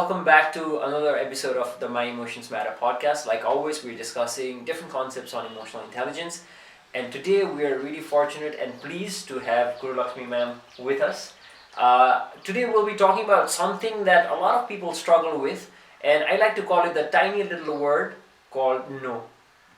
welcome back to another episode of the My Emotions Matter podcast. Like always, we're discussing different concepts on emotional intelligence, and today we are really fortunate and pleased to have Gurulakshmi ma'am with us. Today we'll be talking about something that a lot of people struggle with, and I like to call it the tiny little word called no.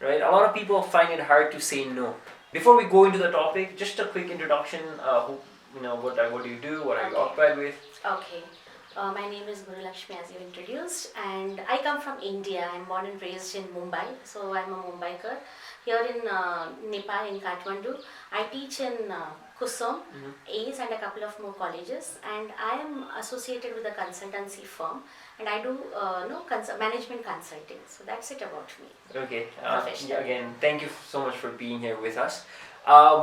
Right? A lot of people find it hard to say no. Before we go into the topic, just a quick introduction. What do you do? What are you occupied with? Okay. My name is Gurulakshmi, as you introduced, and I come from India. I'm born and raised in Mumbai, so I'm a Mumbaiker. Here in Nepal, in Kathmandu, I teach in KUSOM, ACE, and a couple of more colleges, and I am associated with a consultancy firm, and I do management consulting. So that's it about me. Okay. Professionally. Again, thank you so much for being here with us.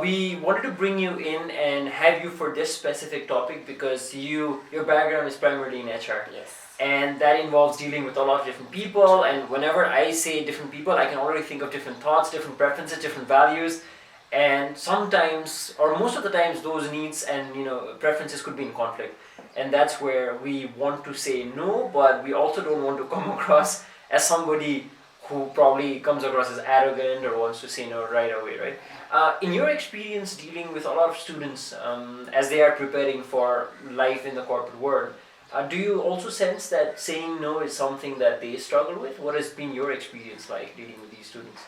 We wanted to bring you in and have you for this specific topic because your background is primarily in HR. Yes. And that involves dealing with a lot of different people, and whenever I say different people, I can already think of different thoughts, different preferences, different values, and sometimes, or most of the times, those needs and preferences could be in conflict. And that's where we want to say no, but we also don't want to come across as somebody who probably comes across as arrogant or wants to say no right away, right? In your experience dealing with a lot of students as they are preparing for life in the corporate world, do you also sense that saying no is something that they struggle with? What has been your experience like dealing with these students?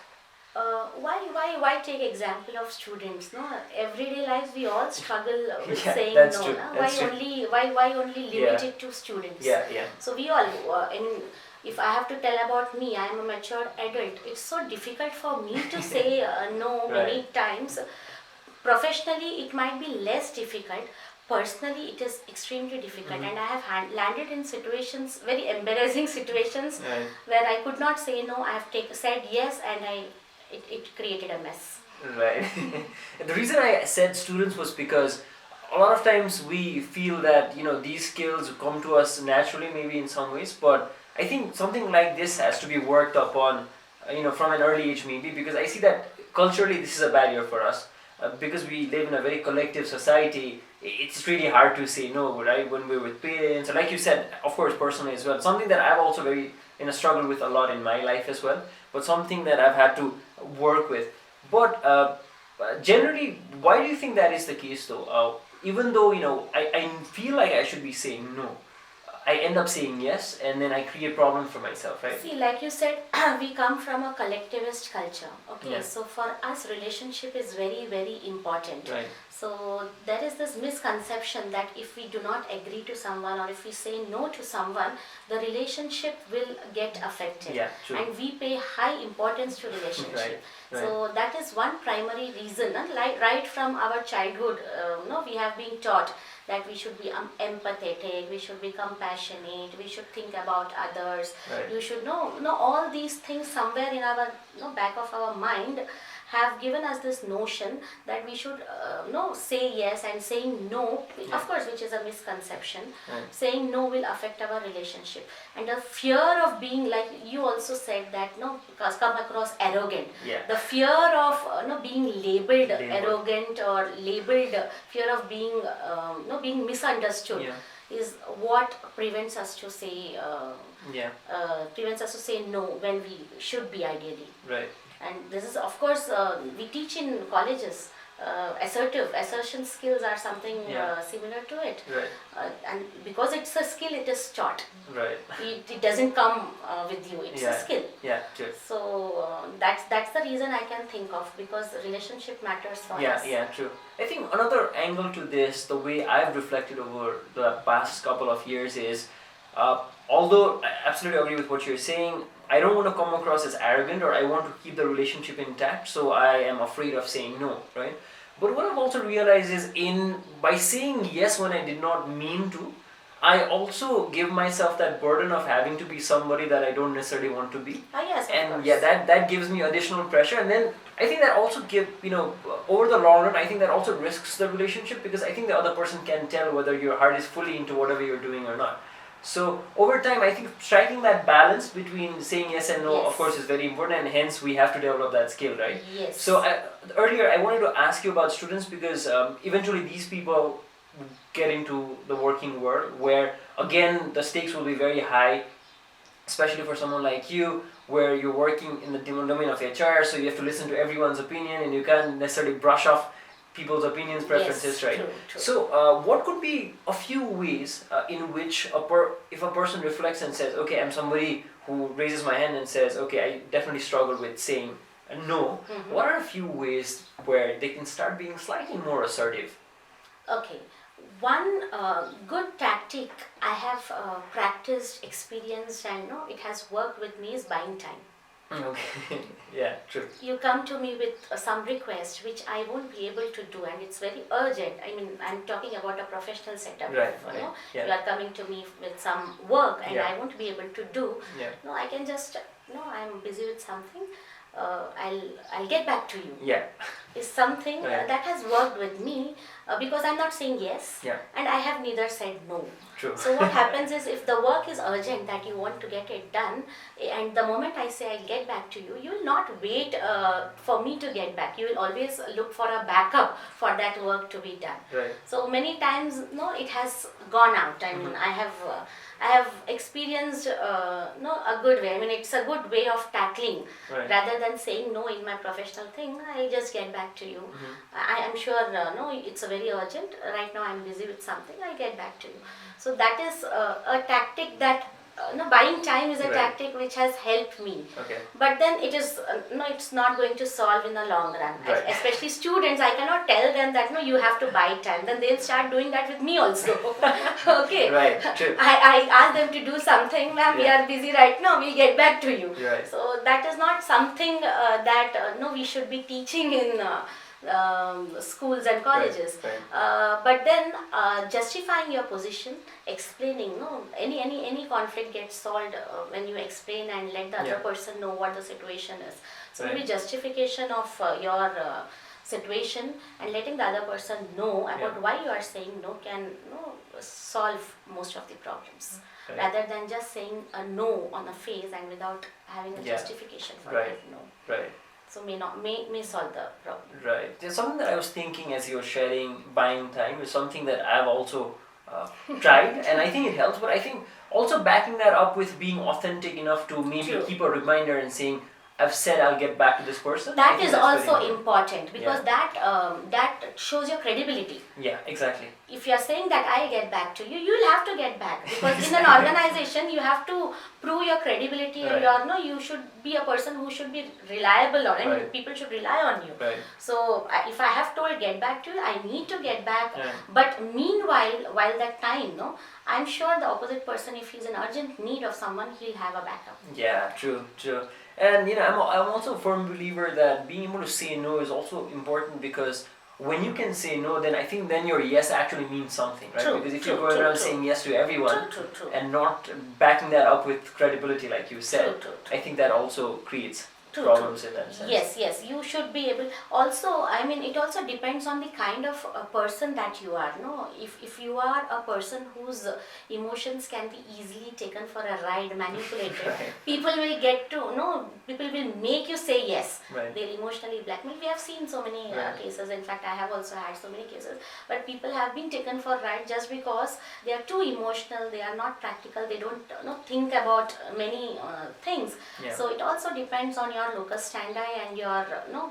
Why take example of students? No, everyday lives we all struggle with saying that's no. True. No? That's Why true. only limit it to students? Yeah. So we all if I have to tell about me, I am a mature adult. It's so difficult for me to say no many times. Professionally, it might be less difficult. Personally, it is extremely difficult, and I have landed in situations, very embarrassing situations, where I could not say no. I have said yes, and it created a mess. Right. The reason I said students was because a lot of times we feel that these skills come to us naturally, maybe in some ways, but I think something like this has to be worked upon, from an early age, maybe, because I see that culturally this is a barrier for us. Because we live in a very collective society, it's really hard to say no, right? When we're with parents, and like you said, of course, personally as well. Something that I've also struggled with a lot in my life as well, but something that I've had to work with. But generally, why do you think that is the case, though? Even though I feel like I should be saying no, I end up saying yes, and then I create problems for myself, right? See, like you said, we come from a collectivist culture. Okay, Yeah. so for us, relationship is very, very important. Right. So there is this misconception that if we do not agree to someone, or if we say no to someone, the relationship will get affected. Yeah, true. And we pay high importance to relationship. Right. So that is one primary reason. And right from our childhood, we have been taught that we should be empathetic, we should be compassionate, we should think about others. Right. You should know all these things somewhere in our back of our mind have given us this notion that we should say yes, and saying no, of course, which is a misconception. Right. Saying no will affect our relationship, and the fear of being, like you also said, that because come across arrogant. Yeah. The fear of being labeled arrogant, or labeled fear of being being misunderstood, is what prevents us to say no when we should be, ideally. Right. And this is, of course, we teach in colleges. Assertion skills are something similar to it. Right. And because it's a skill, it is taught. Right. It doesn't come with you. It's a skill. Yeah, true. So that's the reason I can think of, because relationship matters for us. Yeah, true. I think another angle to this, the way I've reflected over the past couple of years is, although I absolutely agree with what you're saying, I don't want to come across as arrogant, or I want to keep the relationship intact, so I am afraid of saying no, right? But what I've also realized is by saying yes when I did not mean to, I also give myself that burden of having to be somebody that I don't necessarily want to be. Yes, of And course. that gives me additional pressure, and then I think that also over the long run, I think that also risks the relationship, because I think the other person can tell whether your heart is fully into whatever you're doing or not. So over time, I think striking that balance between saying yes and no, of course, is very important, and hence we have to develop that skill, right? Yes. So earlier, I wanted to ask you about students, because eventually these people get into the working world, where again the stakes will be very high, especially for someone like you, where you're working in the domain of HR, so you have to listen to everyone's opinion and you can't necessarily brush off people's opinions, preferences, yes, right? True. So, what could be a few ways in which if a person reflects and says, okay, I'm somebody who raises my hand and says, okay, I definitely struggle with saying no, what are a few ways where they can start being slightly more assertive? Okay. One good tactic I have practiced, experienced, and it has worked with me is buying time. Okay, yeah, true. You come to me with some request which I won't be able to do, and it's very urgent. I mean, I'm talking about a professional setup. Right, You are coming to me with some work, and Yeah. I won't be able to do. Yeah. No, I can just I'm busy with something. I'll get back to you. Yeah. Is something Right. that has worked with me because I'm not saying yes, Yeah. and I have neither said no. True. So what happens is, if the work is urgent that you want to get it done, and the moment I say I'll get back to you, you will not wait for me to get back. You will always look for a backup for that work to be done. Right. So many times, it has gone out. I mean, I have experienced a good way. I mean, it's a good way of tackling. Right. Rather than saying no in my professional thing, I'll just get back to you. I am sure, no, it's a very urgent. Right now I'm busy with something, I'll get back to you. So that is a tactic that, buying time is a Right. tactic which has helped me. Okay. But then it is, it's not going to solve in the long run. Right. Especially students, I cannot tell them that, no, you have to buy time. Then they'll start doing that with me also. Okay. Right, true. I ask them to do something, ma'am, we Yeah. are busy right now, we'll get back to you. Right. So that is not something that we should be teaching in schools and colleges. Right. But then justifying your position, explaining, any conflict gets solved when you explain and let the other Yeah. person know what the situation is. So Right. maybe justification of your situation and letting the other person know about why you are saying no can solve most of the problems. Right. Rather than just saying a no on a face and without having a Yeah. justification for Right. that no. Right. So may solve the problem. Right. There's something that I was thinking as you were sharing buying time is something that I've also tried, and I think it helps. But I think also backing that up with being authentic enough to maybe True. keep a reminder and saying, "I've said I'll get back to this person." I That think is that's very also important because Yeah. that shows your credibility. Yeah, exactly. If you are saying that I'll get back to you, you will have to get back because in an organization you have to prove your credibility and Right. you should be a person who should be reliable on, and Right. people should rely on you. Right. So if I have told get back to you, I need to get back. Right. But meanwhile, while that time, I'm sure the opposite person, if he's in urgent need of someone, he'll have a backup. Yeah, true. And I'm also a firm believer that being able to say no is also important, because when you can say no, then I think then your yes actually means something, right? True, Because if true, you're going true, around true. saying yes to everyone True. and not backing that up with credibility, like you said, True. I think that also creates True, problems in that sense. Yes, you should be able. Also, I mean, it also depends on the kind of person that you are. No, if you are a person whose emotions can be easily taken for a ride, manipulated, Right. people will get to people will make you say yes. Right. They'll emotionally blackmail. We have seen so many Right. cases. In fact, I have also had so many cases. But people have been taken for ride just because they are too emotional. They are not practical. They don't think about many things. Yeah. So it also depends on your locus standi and your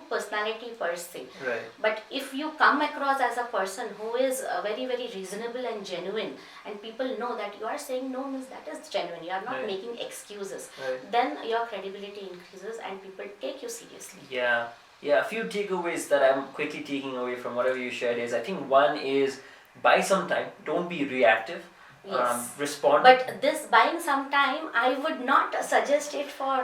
personality per se. Right. But if you come across as a person who is very very reasonable and genuine, and people know that you are saying no means that is genuine, you are not Right. making excuses, Right. then your credibility increases and people take you seriously. Yeah. A few takeaways that I'm quickly taking away from whatever you shared is, I think one is buy some time. Don't be reactive. Yes. Respond. But this buying some time, I would not suggest it for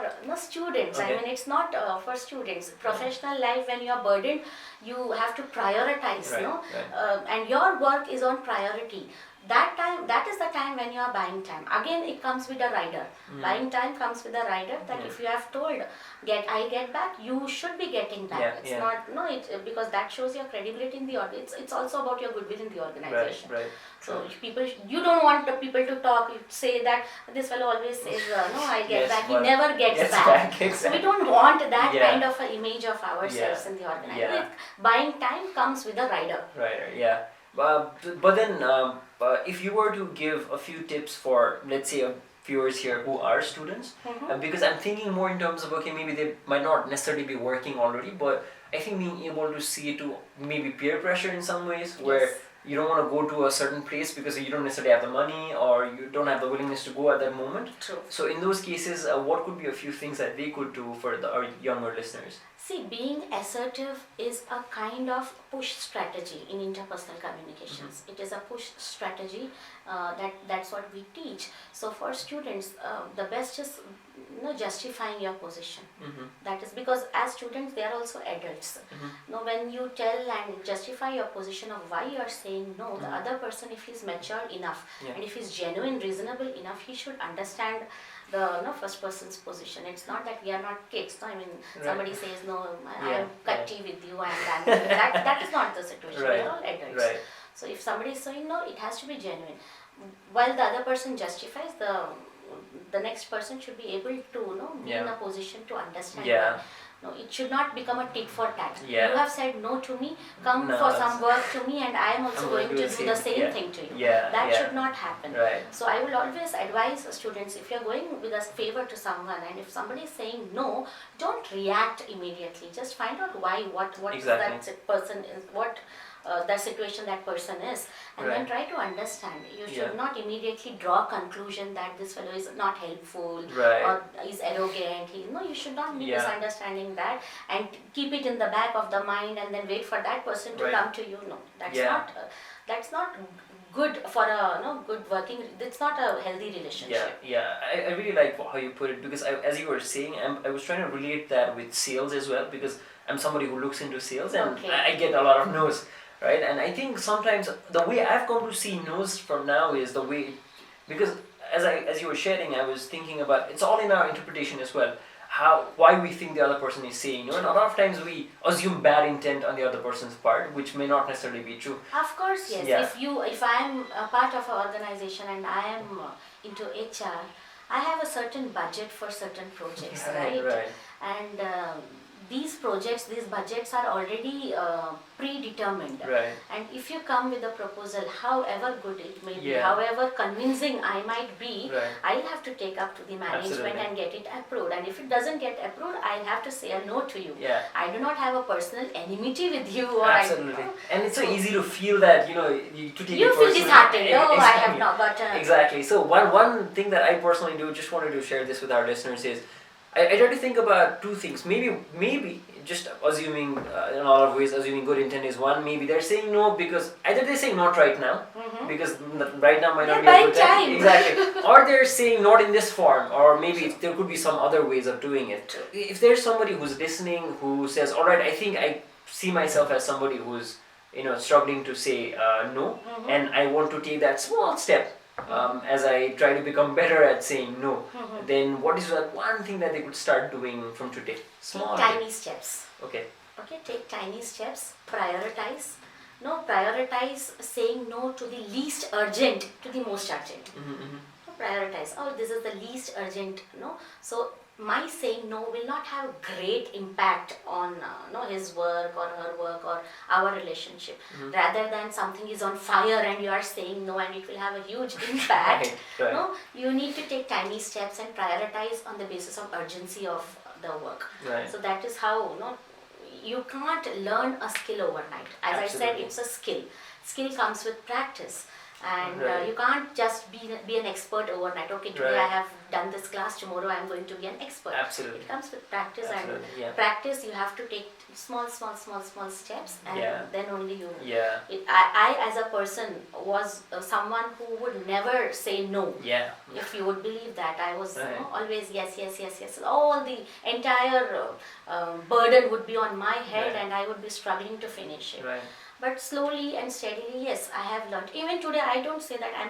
students. Okay. I mean, it's not for students. Professional life, when you are burdened, you have to prioritize, Right, right. And your work is on priority. That is the time when you are buying time. Again, it comes with a rider. Buying time comes with a rider that if you have told, I'll get back, you should be getting back. Yeah, It's yeah. not, because that shows your credibility in the organization. It's also about your goodwill in the organization. Right. So you don't want the people to talk, you say that this fellow always says, I'll get Yes, back, he but never gets gets back. back, So we exactly. don't want that Yeah. kind of an image of ourselves Yeah. in the organization. Yeah. Buying time comes with a rider. Right. Yeah. But then, if you were to give a few tips for, let's say, viewers here who are students, because I'm thinking more in terms of, okay, maybe they might not necessarily be working already, but I think being able to see to maybe peer pressure in some ways, where you don't want to go to a certain place because you don't necessarily have the money or you don't have the willingness to go at that moment. True. So in those cases, what could be a few things that they could do for our younger listeners? See, being assertive is a kind of push strategy in interpersonal communications. It is a push strategy that's what we teach. So for students, the best is justifying your position. That is because as students they are also adults. When you tell and justify your position of why you are saying no, the other person, if he's mature enough and if he's genuine, reasonable enough, he should understand the first person's position. It's not that we are not kids. I mean, somebody says no, I am cut tea with you, and that is not the situation. We are all adults. So if somebody is saying no, it has to be genuine. While the other person justifies, the next person should be able to be in a position to understand. No, it should not become a tit for tat. You have said no to me, come for some work to me, and I am also going to do the same thing to you. That should not happen. So I will always advise students, if you are going with a favor to someone and if somebody is saying no, don't react immediately. Just find out why, what that person is, what the situation that person is, and then try to understand. You should not immediately draw a conclusion that this fellow is not helpful or is arrogant. You should not be misunderstanding that and keep it in the back of the mind and then wait for that person to come to you. No, that's not good for a good working. It's not a healthy relationship. I really like how you put it, because as you were saying, I was trying to relate that with sales as well, because I'm somebody who looks into sales and I get a lot of no's. Right, and I think sometimes the way I've come to see no's from now is the way, because as you were sharing, I was thinking about, it's all in our interpretation as well. Why we think the other person is saying no, and a lot of times we assume bad intent on the other person's part, which may not necessarily be true. Of course, yes. If I am a part of an organization and I am into HR, I have a certain budget for certain projects, right? And these budgets are already predetermined. And if you come with a proposal, however good it may be, however convincing I might be, I'll have to take up to the management and get it approved. And if it doesn't get approved, I'll have to say a no to you. I do not have a personal enmity with you. Or and it's so easy to feel that, to take you it feel disheartened. No, I have not got Exactly. So one thing that I personally do, just wanted to share this with our listeners, is I try to think about two things. Maybe just assuming, in a lot of ways, assuming good intent is one. Maybe they're saying no because either they're saying not right now, because right now might not be a good time. Exactly. Or they're saying not in this form, or maybe there could be some other ways of doing it. If there's somebody who's listening who says, all right, I think I see myself as somebody who's struggling to say no, and I want to take that small step. As I try to become better at saying no, then what is that one thing that they could start doing from today? Small. Take tiny steps. Okay, take tiny steps. Prioritize. Prioritize saying no to the least urgent to the most urgent. Prioritize. Oh, this is the least urgent. So my saying no will not have great impact on his work or her work or our relationship. Rather than something is on fire and you are saying no and it will have a huge impact. You need to take tiny steps and prioritize on the basis of urgency of the work. So that is how you can't learn a skill overnight. As I said, it's a skill. Skill comes with practice. And you can't just be an expert overnight. Okay, today I have done this class, tomorrow I am going to be an expert. Absolutely. It comes with practice, and practice you have to take small steps, and then only you. I as a person was someone who would never say no. If you would believe that, I was always yes. All the entire burden would be on my head, and I would be struggling to finish it. But slowly and steadily, yes, I have learned. Even today, I don't say that I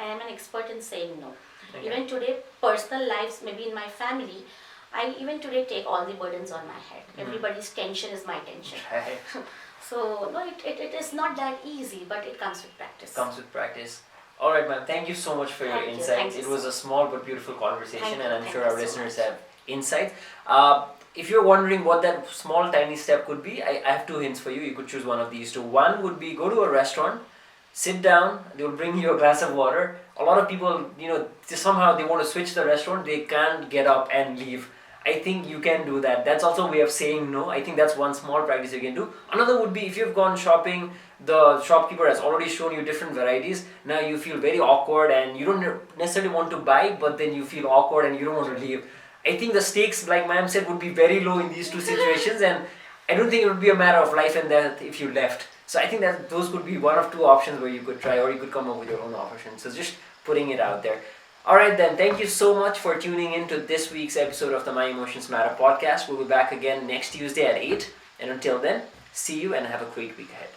am an expert in saying no. Even today, personal lives, maybe in my family, I even today take all the burdens on my head. Everybody's tension is my tension. So, it is not that easy, but it comes with practice. All right, ma'am. Thank you so much for your insights. It was a small but beautiful conversation, and I'm sure our listeners have insight. if you're wondering what that small tiny step could be, I have two hints for you. You could choose one of these two. One would be go to a restaurant, sit down, they'll bring you a glass of water. A lot of people, just somehow they want to switch the restaurant, they can't get up and leave. I think you can do that. That's also a way of saying no. I think that's one small practice you can do. Another would be if you've gone shopping, the shopkeeper has already shown you different varieties. Now you feel very awkward and you don't necessarily want to buy, but then you feel awkward and you don't want to leave. I think the stakes, like ma'am said, would be very low in these two situations, and I don't think it would be a matter of life and death if you left. So I think that those could be one of two options where you could try, or you could come up with your own option. So just putting it out there. Alright then, thank you so much for tuning in to this week's episode of the My Emotions Matter podcast. We'll be back again next Tuesday at 8. And until then, see you and have a great week ahead.